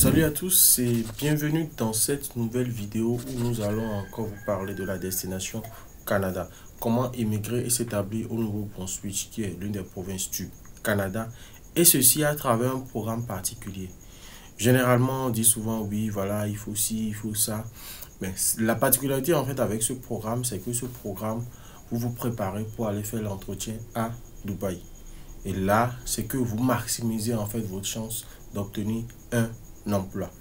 Salut à tous et bienvenue dans cette nouvelle vidéo où nous allons encore vous parler de la destination Canada. Comment émigrer et s'établir au Nouveau-Brunswick qui est l'une des provinces du Canada, et ceci à travers un programme particulier. Généralement on dit souvent oui voilà il faut ci, il faut ça, mais la particularité en fait avec ce programme c'est que ce programme vous vous préparez pour aller faire l'entretien à Dubaï. Et là c'est que vous maximisez en fait votre chance d'obtenir un emploi.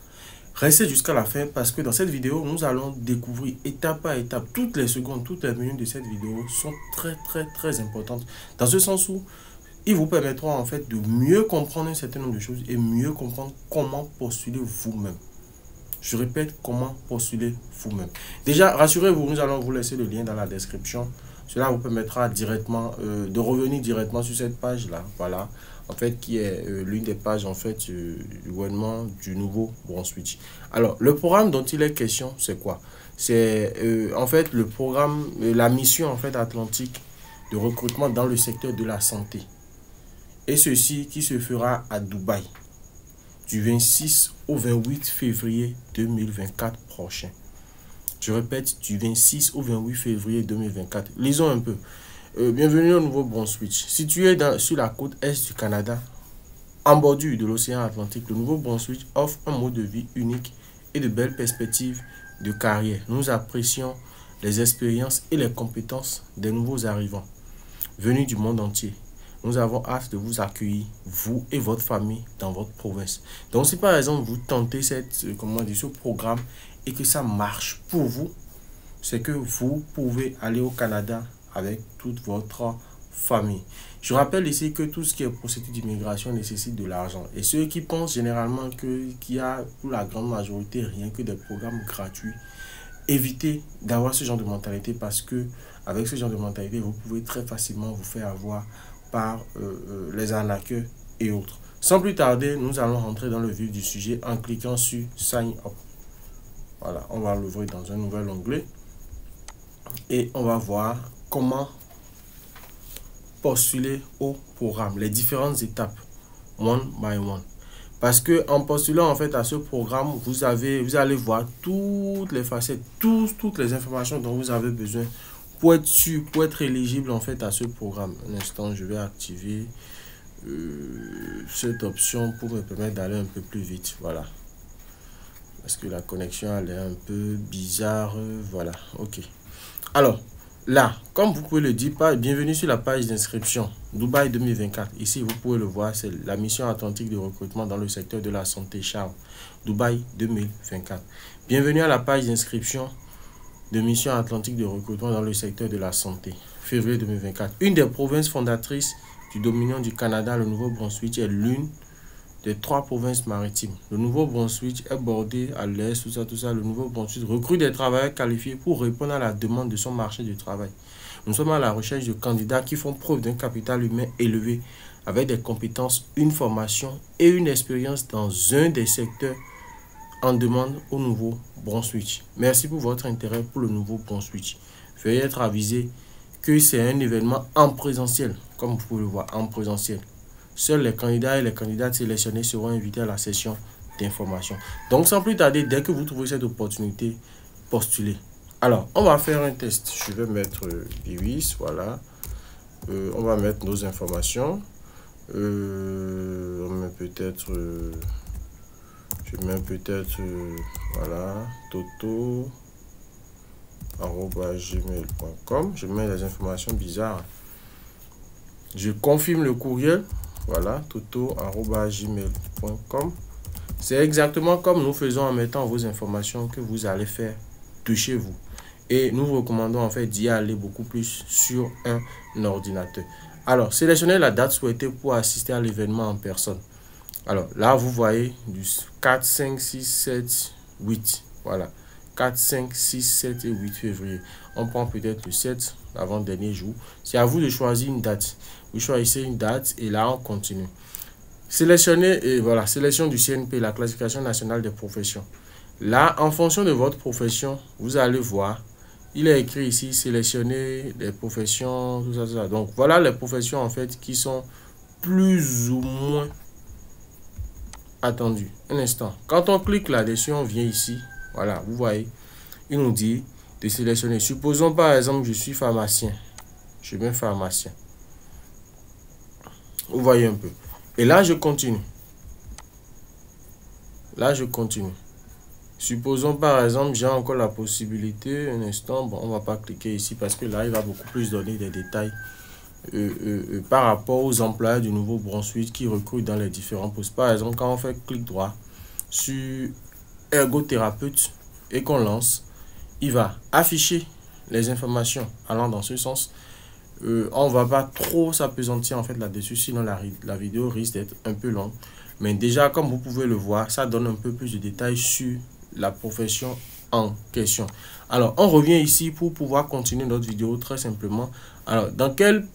Restez jusqu'à la fin parce que dans cette vidéo, nous allons découvrir étape par étape. Toutes les secondes, toutes les minutes de cette vidéo sont très importantes. Dans ce sens où ils vous permettront en fait de mieux comprendre un certain nombre de choses et mieux comprendre comment postuler vous-même. Je répète, comment postuler vous-même. Déjà, rassurez-vous, nous allons vous laisser le lien dans la description. Cela vous permettra directement de revenir directement sur cette page-là. Voilà. En fait, qui est l'une des pages en fait du gouvernement du Nouveau-Brunswick. Alors, le programme dont il est question, c'est quoi? C'est en fait le programme, la mission en fait atlantique de recrutement dans le secteur de la santé. Et ceci qui se fera à Dubaï du 26 au 28 février 2024 prochain. Je répète, du 26 au 28 février 2024. Lisons un peu. Bienvenue au Nouveau-Brunswick. Situé sur la côte est du Canada, en bordure de l'océan Atlantique, le Nouveau-Brunswick offre un mode de vie unique et de belles perspectives de carrière. Nous apprécions les expériences et les compétences des nouveaux arrivants venus du monde entier. Nous avons hâte de vous accueillir, vous et votre famille, dans votre province. Donc, si par exemple vous tentez ce programme et que ça marche pour vous, c'est que vous pouvez aller au Canada avec toute votre famille. Je rappelle ici que tout ce qui est procédure d'immigration nécessite de l'argent. Et ceux qui pensent généralement qu'il y a pour la grande majorité rien que des programmes gratuits, évitez d'avoir ce genre de mentalité parce que avec ce genre de mentalité, vous pouvez très facilement vous faire avoir par les arnaqueurs et autres. Sans plus tarder, nous allons rentrer dans le vif du sujet en cliquant sur Sign Up. Voilà, on va l'ouvrir dans un nouvel onglet et on va voir comment postuler au programme, les différentes étapes, one by one. Parce que en postulant en fait à ce programme, vous allez voir toutes les facettes, toutes les informations dont vous avez besoin pour être sûr, pour être éligible en fait à ce programme. Un instant, je vais activer cette option pour me permettre d'aller un peu plus vite. Voilà. Parce que la connexion elle est un peu bizarre. Voilà, ok. Alors, là, comme vous pouvez le dire, bienvenue sur la page d'inscription Dubaï 2024. Ici, vous pouvez le voir, c'est la mission atlantique de recrutement dans le secteur de la santé Charles. Dubaï 2024. Bienvenue à la page d'inscription de mission atlantique de recrutement dans le secteur de la santé. Février 2024. Une des provinces fondatrices du Dominion du Canada, le Nouveau-Brunswick, est l'une des 3 provinces maritimes. Le Nouveau-Brunswick est bordé à l'est, tout ça. Le Nouveau-Brunswick recrute des travailleurs qualifiés pour répondre à la demande de son marché du travail. Nous sommes à la recherche de candidats qui font preuve d'un capital humain élevé, avec des compétences, une formation et une expérience dans un des secteurs en demande au Nouveau-Brunswick. Merci pour votre intérêt pour le Nouveau-Brunswick. Veuillez être avisé que c'est un événement en présentiel, comme vous pouvez le voir, en présentiel. Seuls les candidats et les candidates sélectionnés seront invités à la session d'information. Donc, sans plus tarder, dès que vous trouvez cette opportunité, postulez. Alors, on va faire un test. Je vais mettre Biwis, voilà. On va mettre nos informations. On met peut-être... je mets peut-être... voilà, toto@gmail.com. Je mets les informations bizarres. Je confirme le courriel. Voilà, toto@gmail.com. C'est exactement comme nous faisons en mettant vos informations que vous allez faire de chez vous. Et nous vous recommandons en fait d'y aller beaucoup plus sur un ordinateur. Alors, sélectionnez la date souhaitée pour assister à l'événement en personne. Alors, là, vous voyez du 4, 5, 6, 7, 8. Voilà, 4, 5, 6, 7 et 8 février. On prend peut-être le 7, l'avant-dernier jour. C'est à vous de choisir une date. Vous choisissez une date et là, on continue. Sélectionnez, et voilà, sélection du CNP, la classification nationale des professions. Là, en fonction de votre profession, vous allez voir, il est écrit ici, sélectionner les professions, tout ça. Donc, voilà les professions en fait qui sont plus ou moins attendu. Un instant. Quand on clique là-dessus, on vient ici. Voilà, vous voyez. Il nous dit de sélectionner. Supposons par exemple, je suis pharmacien. Je mets pharmacien. Vous voyez un peu. Et là, je continue. Là, je continue. Supposons par exemple, j'ai encore la possibilité, un instant, bon, on va pas cliquer ici parce que là, il va beaucoup plus donner des détails par rapport aux employeurs du Nouveau-Brunswick qui recrutent dans les différents postes. Par exemple, quand on fait clic droit sur ergothérapeute et qu'on lance, il va afficher les informations allant dans ce sens. On va pas trop s'apesantir en fait là-dessus, sinon la vidéo risque d'être un peu longue. Mais déjà, comme vous pouvez le voir, ça donne un peu plus de détails sur la profession en question. Alors, on revient ici pour pouvoir continuer notre vidéo très simplement. Alors, dans quel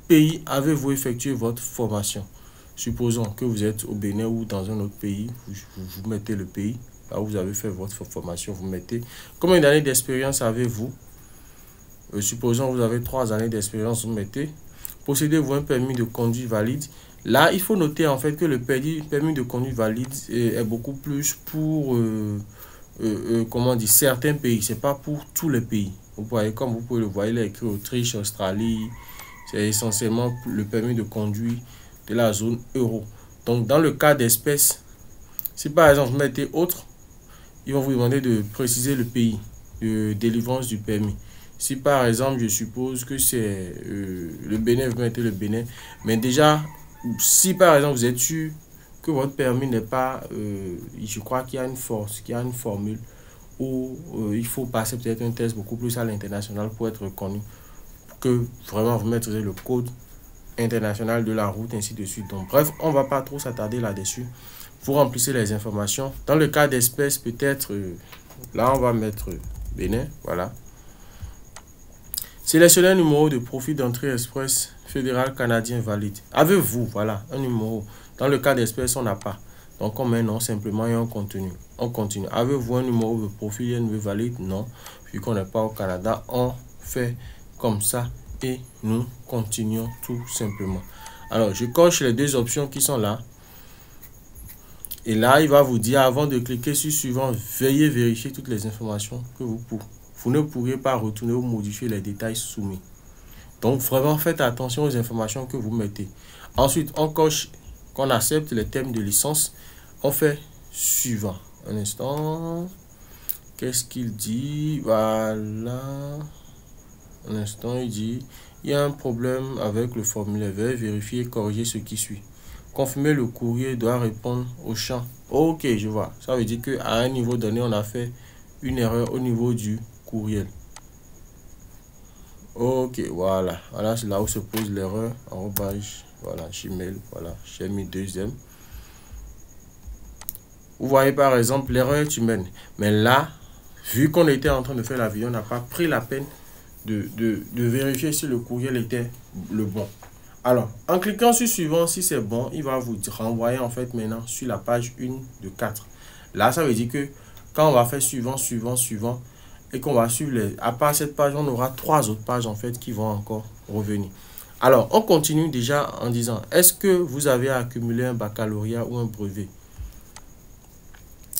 pays avez-vous effectué votre formation? Supposons que vous êtes au Bénin ou dans un autre pays, vous mettez le pays, là où vous avez fait votre formation, vous mettez combien d'années d'expérience avez-vous? Supposons que vous avez 3 années d'expérience, vous mettez. Possédez-vous un permis de conduite valide? Là, il faut noter en fait que le permis de conduite valide est beaucoup plus pour comment dire, certains pays. C'est pas pour tous les pays. Vous voyez, comme vous pouvez le voir, il est écrit Autriche, Australie. C'est essentiellement le permis de conduire de la zone euro. Donc, dans le cas d'espèce, si par exemple vous mettez autre, ils vont vous demander de préciser le pays de délivrance du permis. Si par exemple, je suppose que c'est le Bénin, vous mettez le Bénin. Mais déjà, si par exemple vous êtes sûr que votre permis n'est pas, je crois qu'il y a une formule où il faut passer peut-être un test beaucoup plus à l'international pour être reconnu, que vraiment vous maîtrisez le code international de la route, ainsi de suite. Donc bref, on ne va pas trop s'attarder là-dessus. Vous remplissez les informations. Dans le cas d'espèce, peut-être, là on va mettre Bénin, voilà. Sélectionnez un numéro de profil d'entrée express fédéral canadien valide. Avez-vous, voilà, un numéro. Dans le cas d'espèce, on n'a pas. Donc, on met non simplement et on continue. On continue. Avez-vous un numéro de profil NV valide? Non. Vu qu'on n'est pas au Canada, on fait comme ça et nous continuons tout simplement. Alors, je coche les deux options qui sont là. Et là, il va vous dire, avant de cliquer sur suivant, veuillez vérifier toutes les informations que vous ne pourrez pas retourner ou modifier les détails soumis. Donc, vraiment, faites attention aux informations que vous mettez. Ensuite, on coche qu'on accepte les thèmes de licence. On fait suivant. Un instant. Qu'est-ce qu'il dit? Voilà. Un instant, il dit, il y a un problème avec le formulaire. Veuillez vérifier et corriger ce qui suit. Confirmer le courrier doit répondre au champ. Ok, je vois. Ça veut dire qu'à un niveau donné, on a fait une erreur au niveau du courriel. Ok, voilà. Voilà, c'est là où se pose l'erreur. Arrobase, voilà, Gmail. Voilà, j'ai mis deuxième. Vous voyez par exemple, l'erreur est humaine. Mais là, vu qu'on était en train de faire la vidéo, on n'a pas pris la peine de vérifier si le courriel était le bon. Alors, en cliquant sur suivant, si c'est bon, il va vous renvoyer en fait maintenant sur la page 1 de 4. Là, ça veut dire que quand on va faire suivant, et qu'on va suivre à part cette page, on aura 3 autres pages en fait qui vont encore revenir. Alors, on continue déjà en disant, est-ce que vous avez accumulé un baccalauréat ou un brevet?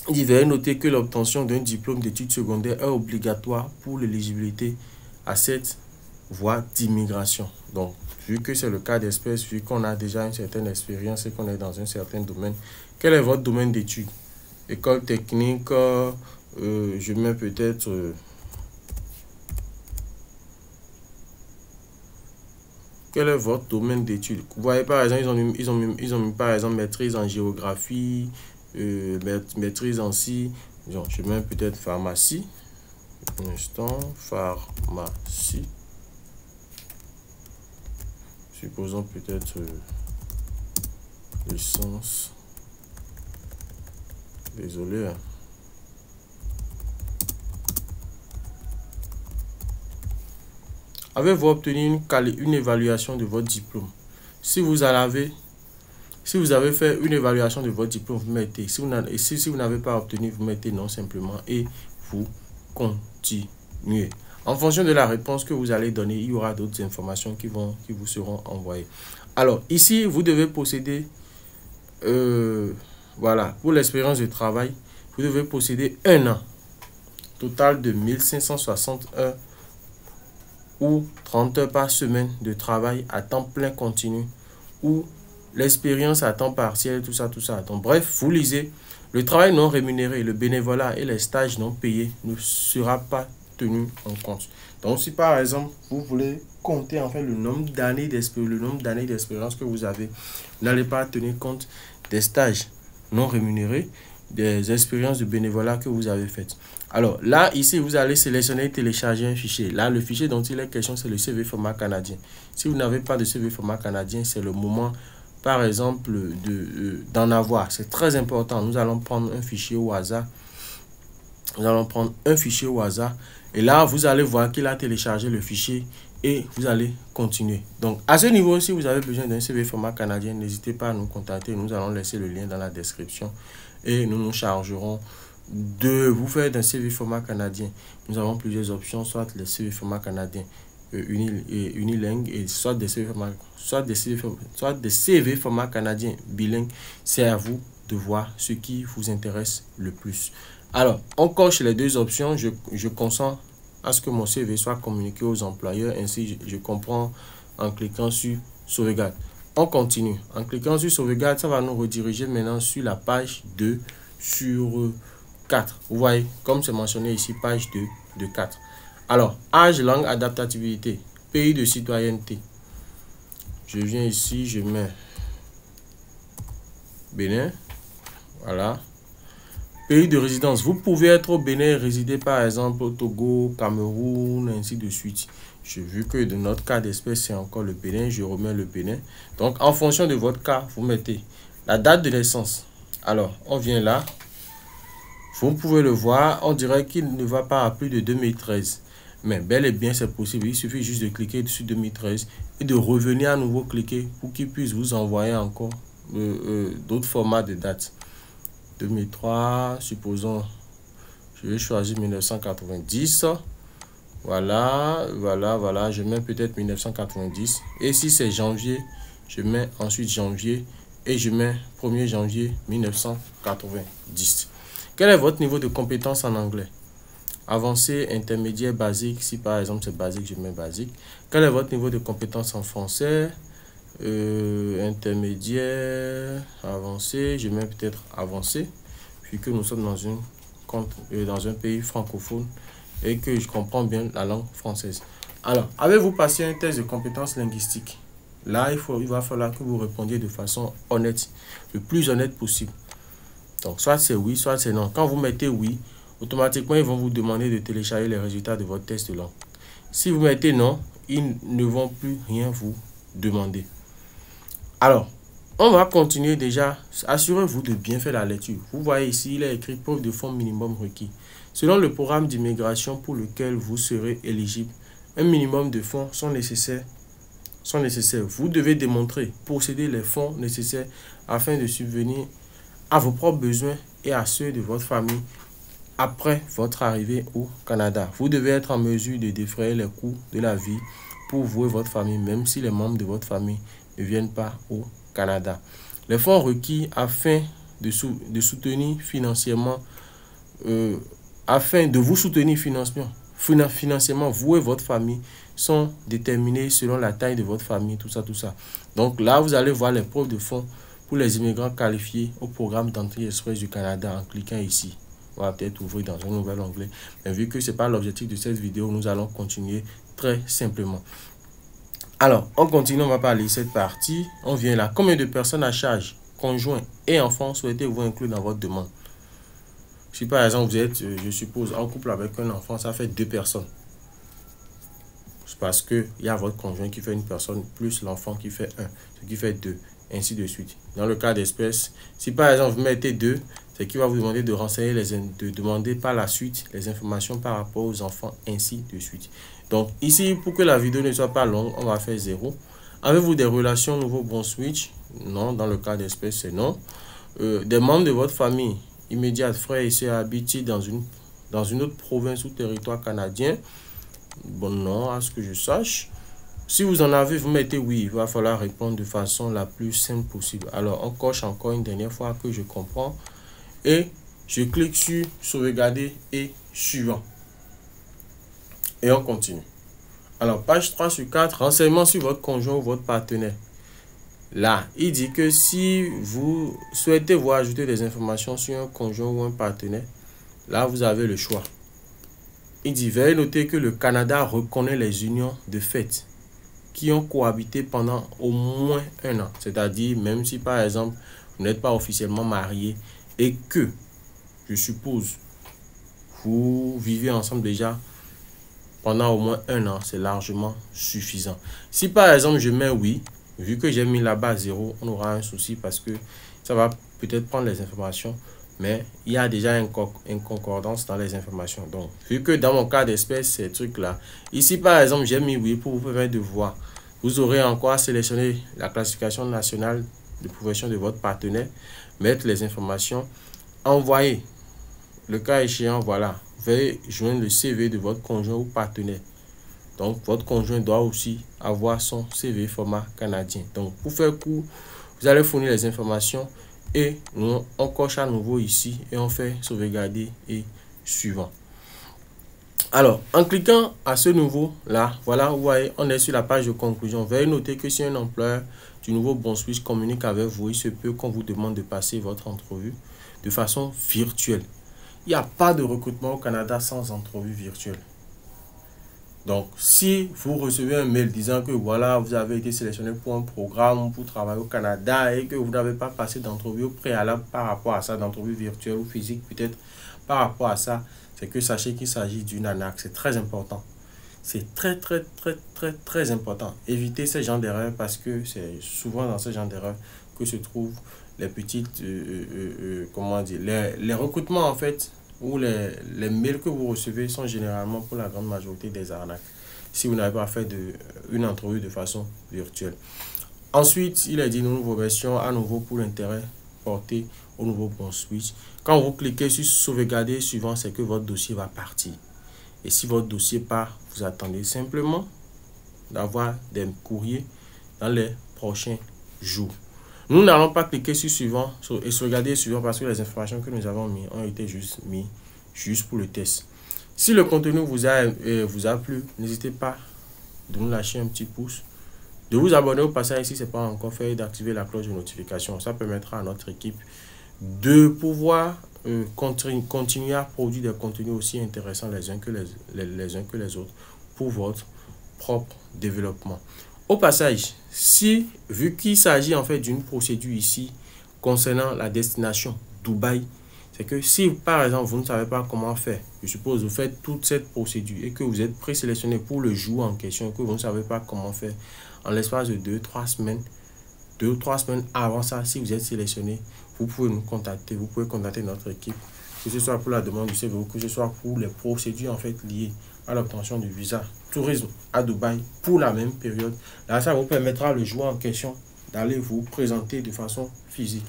Il dit, veuillez noter que l'obtention d'un diplôme d'études secondaires est obligatoire pour l'éligibilité à cette voie d'immigration. Donc, vu que c'est le cas d'espèce, vu qu'on a déjà une certaine expérience et qu'on est dans un certain domaine, quel est votre domaine d'études? École technique, je mets peut-être quel est votre domaine d'études? Vous voyez par exemple, ils ont mis par exemple maîtrise en géographie, maîtrise en si, je mets peut-être pharmacie. Un instant, pharmacie. Supposons peut-être licence. Désolé. Hein. Avez-vous obtenu une évaluation de votre diplôme? Si vous avez fait une évaluation de votre diplôme, vous mettez. Si vous n'avez pas obtenu, vous mettez non simplement et vous continuez. En fonction de la réponse que vous allez donner, il y aura d'autres informations qui vous seront envoyées. Alors, ici, vous devez posséder voilà, pour l'expérience de travail, vous devez posséder 1 an. Total de 1560 heures ou 30 heures par semaine de travail à temps plein continu ou l'expérience à temps partiel, tout ça, tout ça. Donc, bref, vous lisez. Le travail non rémunéré, le bénévolat et les stages non payés ne sera pas tenu en compte. Donc, si par exemple, vous voulez compter en fait le nombre d'années d'expérience que vous avez, vous n'allez pas tenir compte des stages non rémunérés, des expériences de bénévolat que vous avez faites. Alors là, ici, vous allez sélectionner et télécharger un fichier. Là, le fichier dont il est question, c'est le CV format canadien. Si vous n'avez pas de CV format canadien, c'est le moment, par exemple, d'en avoir. C'est très important. Nous allons prendre un fichier au hasard. Et là, vous allez voir qu'il a téléchargé le fichier et vous allez continuer. Donc, à ce niveau, si vous avez besoin d'un CV format canadien, n'hésitez pas à nous contacter. Nous allons laisser le lien dans la description et nous nous chargerons de vous faire d'un CV format canadien. Nous avons plusieurs options, soit les CV format canadien unilingue et soit des CV format canadien bilingue. C'est à vous de voir ce qui vous intéresse le plus. Alors, on coche les deux options. Je consens à ce que mon CV soit communiqué aux employeurs. Ainsi, je comprends en cliquant sur sauvegarde. On continue. En cliquant sur sauvegarde, ça va nous rediriger maintenant sur la page 2 sur 4. Vous voyez, comme c'est mentionné ici, page 2 de 4. Alors, âge, langue, adaptativité, pays de citoyenneté. Je viens ici, je mets Bénin. Voilà. Pays de résidence. Vous pouvez être au Bénin et résider par exemple au Togo, Cameroun, ainsi de suite. J'ai vu que de notre cas d'espèce, c'est encore le Bénin. Je remets le Bénin. Donc, en fonction de votre cas, vous mettez la date de naissance. Alors, on vient là. Vous pouvez le voir. On dirait qu'il ne va pas à plus de 2013. Mais bel et bien, c'est possible. Il suffit juste de cliquer dessus 2013 et de revenir à nouveau cliquer pour qu'il puisse vous envoyer encore d'autres formats de dates. 2003, supposons, je vais choisir 1990. Voilà, je mets peut-être 1990. Et si c'est janvier, je mets ensuite janvier et je mets 1er janvier 1990. Quel est votre niveau de compétence en anglais? Avancé, intermédiaire, basique. Si par exemple c'est basique, je mets basique. Quel est votre niveau de compétence en français? Intermédiaire, avancé, je mets peut-être avancé, puisque nous sommes dans un pays francophone et que je comprends bien la langue française. Alors, avez-vous passé un test de compétences linguistiques? Là, il va falloir que vous répondiez de façon honnête, le plus honnête possible. Donc, soit c'est oui, soit c'est non. Quand vous mettez oui, automatiquement, ils vont vous demander de télécharger les résultats de votre test de langue. Si vous mettez non, ils ne vont plus rien vous demander. Alors, on va continuer déjà. Assurez-vous de bien faire la lecture. Vous voyez ici, il est écrit preuve de fonds minimum requis. Selon le programme d'immigration pour lequel vous serez éligible, un minimum de fonds sont nécessaires. Vous devez démontrer, posséder les fonds nécessaires afin de subvenir à vos propres besoins et à ceux de votre famille après votre arrivée au Canada. Vous devez être en mesure de défrayer les coûts de la vie pour vous et votre famille, même si les membres de votre famille ne viennent pas au Canada. Les fonds requis afin de vous soutenir financièrement, vous et votre famille, sont déterminés selon la taille de votre famille, tout ça. Donc là, vous allez voir les preuves de fonds pour les immigrants qualifiés au programme d'entrée express du Canada en cliquant ici. On va peut-être ouvrir dans un nouvel onglet. Mais vu que ce n'est pas l'objectif de cette vidéo, nous allons continuer très simplement. Alors, on continue, on va parler cette partie. On vient là. Combien de personnes à charge, conjoints et enfants, souhaitez-vous inclure dans votre demande? Si par exemple, vous êtes, je suppose, en couple avec un enfant, ça fait 2 personnes. C'est parce qu'il y a votre conjoint qui fait 1 personne, plus l'enfant qui fait 1, ce qui fait 2, ainsi de suite. Dans le cas d'espèce, si par exemple, vous mettez 2, c'est qu'il va vous demander de renseigner, de demander par la suite les informations par rapport aux enfants, ainsi de suite. Donc ici, pour que la vidéo ne soit pas longue, on va faire 0. Avez-vous des relations au Nouveau-Brunswick? Non, dans le cas d'espèce, c'est non. Des membres de votre famille immédiate, frères et sœurs, habitent dans une autre province ou territoire canadien? Bon, non, à ce que je sache. Si vous en avez, vous mettez oui. Il va falloir répondre de façon la plus simple possible. Alors, on coche encore une dernière fois que je comprends. Et je clique sur sauvegarder et suivant. Et on continue. Alors, page 3 sur 4, renseignements sur votre conjoint ou votre partenaire. Là, il dit que si vous souhaitez vous ajouter des informations sur un conjoint ou un partenaire, là, vous avez le choix. Il dit, veuillez noter que le Canada reconnaît les unions de fait qui ont cohabité pendant au moins 1 an. C'est-à-dire, même si par exemple, vous n'êtes pas officiellement marié et que, je suppose, vous vivez ensemble déjà pendant au moins 1 an, c'est largement suffisant. Si par exemple, je mets oui, vu que j'ai mis là-bas 0, on aura un souci parce que ça va peut-être prendre les informations, mais il y a déjà une concordance dans les informations. Donc, vu que dans mon cas d'espèce, ces trucs-là, ici par exemple, j'ai mis oui pour vous permettre de voir. Vous aurez encore à sélectionner la classification nationale de profession de votre partenaire, mettre les informations, envoyer. Le cas échéant, voilà, veuillez joindre le CV de votre conjoint ou partenaire. Donc, votre conjoint doit aussi avoir son CV format canadien. Donc, pour faire court, vous allez fournir les informations et nous, on coche à nouveau ici et on fait sauvegarder et suivant. Alors, en cliquant à ce nouveau là, voilà, vous voyez, on est sur la page de conclusion. Veuillez noter que si un employeur du nouveau Bon-Switch communique avec vous, il se peut qu'on vous demande de passer votre entrevue de façon virtuelle. Il n'y a pas de recrutement au Canada sans entrevue virtuelle. Donc, si vous recevez un mail disant que voilà, vous avez été sélectionné pour un programme pour travailler au Canada et que vous n'avez pas passé d'entrevue au préalable par rapport à ça, d'entrevue virtuelle ou physique peut-être par rapport à ça, c'est que sachez qu'il s'agit d'une arnaque. C'est très important. C'est très important. Évitez ce genre d'erreurs parce que c'est souvent dans ce genre d'erreurs que se trouvent les petites, comment dire, les recrutements en fait, ou les mails que vous recevez sont généralement pour la grande majorité des arnaques. Si vous n'avez pas fait une entrevue de façon virtuelle. Ensuite, il a dit une nouvelle version à nouveau pour l'intérêt porté au nouveau Bon-Switch. Quand vous cliquez sur sauvegarder suivant, c'est que votre dossier va partir. Et si votre dossier part, vous attendez simplement d'avoir des courriers dans les prochains jours. Nous n'allons pas cliquer sur suivant et sauvegarder suivant parce que les informations que nous avons mis ont été juste pour le test. Si le contenu vous a plu, n'hésitez pas de nous lâcher un petit pouce, de vous abonner au passage si ce n'est pas encore fait et d'activer la cloche de notification. Ça permettra à notre équipe de pouvoir continuer à produire des contenus aussi intéressants les uns que les autres pour votre propre développement. Au passage, vu qu'il s'agit en fait d'une procédure ici concernant la destination Dubaï, c'est que si par exemple vous ne savez pas comment faire, je suppose vous faites toute cette procédure et que vous êtes présélectionné pour le jour en question, que vous ne savez pas comment faire, en l'espace de 2-3 semaines, 2-3 semaines avant ça, si vous êtes sélectionné, vous pouvez nous contacter, vous pouvez contacter notre équipe, que ce soit pour la demande du CVO, que ce soit pour les procédures en fait liées à l'obtention du visa tourisme à Dubaï pour la même période. Là, ça vous permettra le jour en question d'aller vous présenter de façon physique.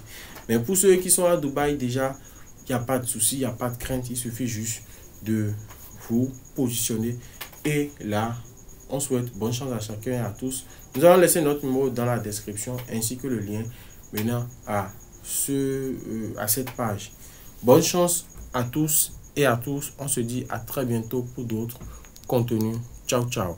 Mais pour ceux qui sont à Dubaï déjà, il n'y a pas de souci, il n'y a pas de crainte, il suffit juste de vous positionner. Et là, on souhaite bonne chance à chacun et à tous. Nous allons laisser notre numéro dans la description ainsi que le lien menant à cette page. Bonne chance à tous et à tous. On se dit à très bientôt pour d'autres contenus. Ciao, ciao.